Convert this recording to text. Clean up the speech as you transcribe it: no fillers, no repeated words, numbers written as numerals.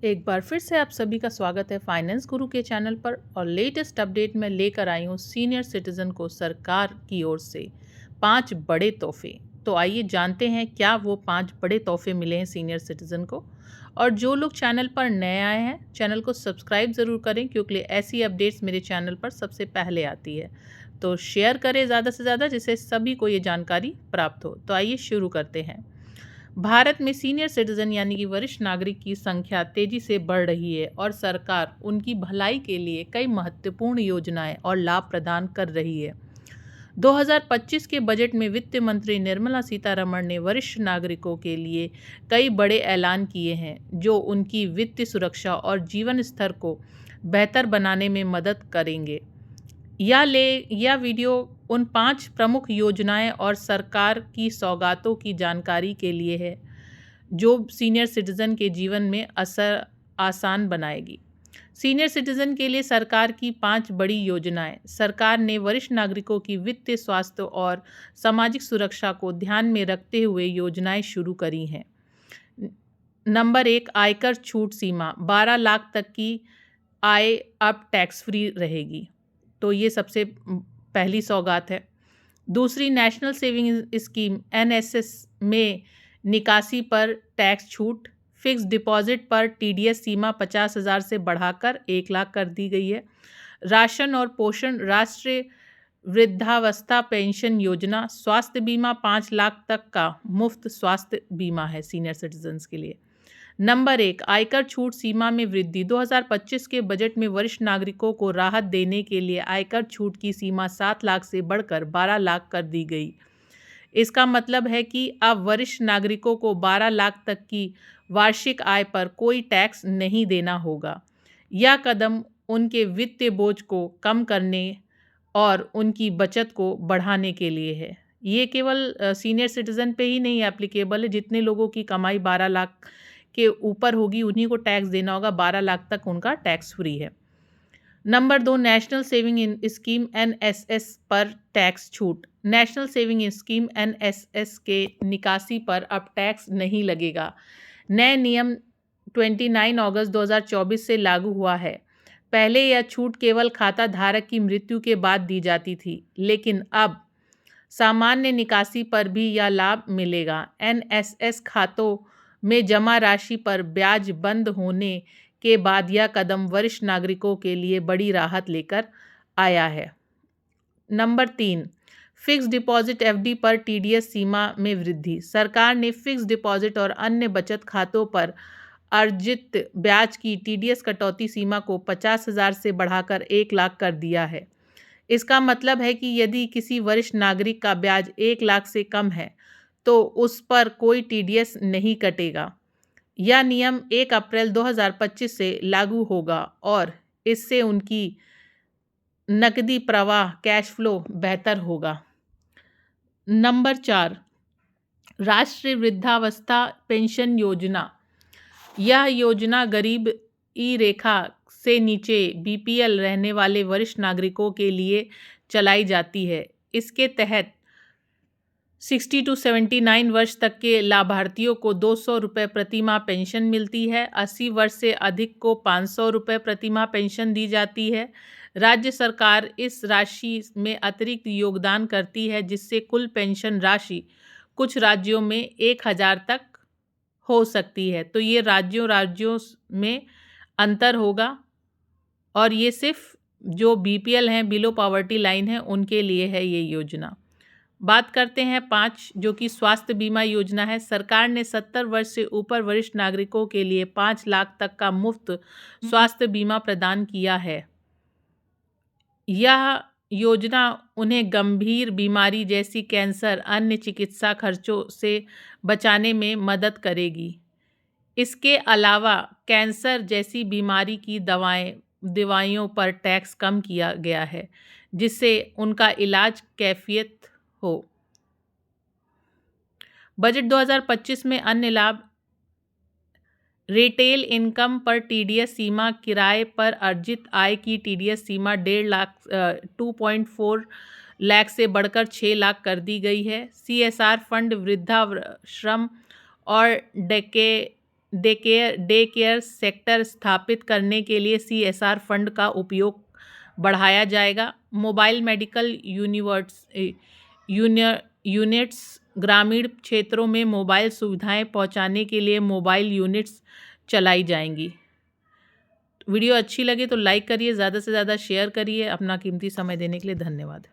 एक बार फिर से आप सभी का स्वागत है फाइनेंस गुरु के चैनल पर। और लेटेस्ट अपडेट में लेकर आई हूँ सीनियर सिटीजन को सरकार की ओर से 5 बड़े तोहफे। तो आइए जानते हैं क्या वो 5 बड़े तोहफे मिले हैं सीनियर सिटीजन को। और जो लोग चैनल पर नए आए हैं, चैनल को सब्सक्राइब ज़रूर करें क्योंकि ऐसी अपडेट्स मेरे चैनल पर सबसे पहले आती है। तो शेयर करें ज़्यादा से ज़्यादा जिससे सभी को ये जानकारी प्राप्त हो। तो आइए शुरू करते हैं। भारत में सीनियर सिटीजन यानी कि वरिष्ठ नागरिक की संख्या तेजी से बढ़ रही है और सरकार उनकी भलाई के लिए कई महत्वपूर्ण योजनाएं और लाभ प्रदान कर रही है। 2025 के बजट में वित्त मंत्री निर्मला सीतारमण ने वरिष्ठ नागरिकों के लिए कई बड़े ऐलान किए हैं जो उनकी वित्तीय सुरक्षा और जीवन स्तर को बेहतर बनाने में मदद करेंगे। यह वीडियो उन 5 प्रमुख योजनाएं और सरकार की सौगातों की जानकारी के लिए है जो सीनियर सिटीजन के जीवन में असर आसान बनाएगी। सीनियर सिटीजन के लिए सरकार की 5 बड़ी योजनाएं। सरकार ने वरिष्ठ नागरिकों की वित्तीय, स्वास्थ्य और सामाजिक सुरक्षा को ध्यान में रखते हुए योजनाएं शुरू करी हैं। नंबर 1, आयकर छूट सीमा 12 लाख तक की आय अब टैक्स फ्री रहेगी। तो ये सबसे पहली सौगात है। दूसरी, नेशनल सेविंग स्कीम एनएसएस में निकासी पर टैक्स छूट। फिक्स डिपॉजिट पर टीडीएस सीमा 50,000 से बढ़ाकर 1 लाख कर दी गई है। राशन और पोषण राष्ट्रीय वृद्धावस्था पेंशन योजना, स्वास्थ्य बीमा 5 लाख तक का मुफ्त स्वास्थ्य बीमा है सीनियर सिटीजन्स के लिए। नंबर 1, आयकर छूट सीमा में वृद्धि। 2025 के बजट में वरिष्ठ नागरिकों को राहत देने के लिए आयकर छूट की सीमा 7 लाख से बढ़कर 12 लाख कर दी गई। इसका मतलब है कि अब वरिष्ठ नागरिकों को 12 लाख तक की वार्षिक आय पर कोई टैक्स नहीं देना होगा। यह कदम उनके वित्तीय बोझ को कम करने और उनकी बचत को बढ़ाने के लिए है। ये केवल सीनियर सिटीजन पे ही नहीं एप्लीकेबल है। जितने लोगों की कमाई 12 लाख के ऊपर होगी उन्हीं को टैक्स देना होगा। 12 लाख तक उनका टैक्स फ्री है। Number 2, national saving scheme NSS पर टैक्स छूट। नेशनल सेविंग स्कीम एनएसएस के निकासी पर अब टैक्स नहीं लगेगा। नए नियम 29 अगस्त 2024 से लागू हुआ है। पहले यह छूट केवल खाता धारक की मृत्यु के बाद दी जाती थी, लेकिन अब सामान्य निकासी पर भी यह लाभ मिलेगा। एनएसएस खातों में जमा राशि पर ब्याज बंद होने के बाद यह कदम वरिष्ठ नागरिकों के लिए बड़ी राहत लेकर आया है। नंबर 3, फिक्स डिपॉजिट एफडी पर टीडीएस सीमा में वृद्धि। सरकार ने फिक्स डिपॉजिट और अन्य बचत खातों पर अर्जित ब्याज की टीडीएस कटौती सीमा को 50,000 से बढ़ाकर 1 लाख कर दिया है। इसका मतलब है कि यदि किसी वरिष्ठ नागरिक का ब्याज 1 लाख से कम है तो उस पर कोई टीडीएस नहीं कटेगा। यह नियम 1 अप्रैल 2025 से लागू होगा और इससे उनकी नकदी प्रवाह कैश फ्लो बेहतर होगा। नंबर 4, राष्ट्रीय वृद्धावस्था पेंशन योजना। यह योजना गरीबी रेखा से नीचे बीपीएल रहने वाले वरिष्ठ नागरिकों के लिए चलाई जाती है। इसके तहत 60 to 79 वर्ष तक के लाभार्थियों को 200 रुपये प्रति माह पेंशन मिलती है। 80 वर्ष से अधिक को 500 रुपये प्रति माह पेंशन दी जाती है। राज्य सरकार इस राशि में अतिरिक्त योगदान करती है जिससे कुल पेंशन राशि कुछ राज्यों में 1,000 तक हो सकती है। तो ये राज्यों में अंतर होगा और ये सिर्फ जो बीपीएल हैं, बिलो पॉवर्टी लाइन है, उनके लिए है ये योजना। बात करते हैं 5, जो कि स्वास्थ्य बीमा योजना है। सरकार ने 70 वर्ष से ऊपर वरिष्ठ नागरिकों के लिए 5 लाख तक का मुफ्त स्वास्थ्य बीमा प्रदान किया है। यह योजना उन्हें गंभीर बीमारी जैसी कैंसर, अन्य चिकित्सा खर्चों से बचाने में मदद करेगी। इसके अलावा कैंसर जैसी बीमारी की दवाइयों पर टैक्स कम किया गया है जिससे उनका इलाज कैफियत हो। बजट 2025 में अन्य लाभ। रिटेल इनकम पर टीडीएस सीमा, किराए पर अर्जित आय की टीडीएस सीमा 2.4 लाख से बढ़कर 6 लाख कर दी गई है। सीएसआर फंड वृद्धाश्रम और डे केयर सेक्टर स्थापित करने के लिए CSR फंड का उपयोग बढ़ाया जाएगा। मोबाइल मेडिकल यूनिट्स ग्रामीण क्षेत्रों में मोबाइल सुविधाएं पहुंचाने के लिए मोबाइल यूनिट्स चलाई जाएंगी। वीडियो अच्छी लगे तो लाइक करिए, ज़्यादा से ज़्यादा शेयर करिए। अपना कीमती समय देने के लिए धन्यवाद।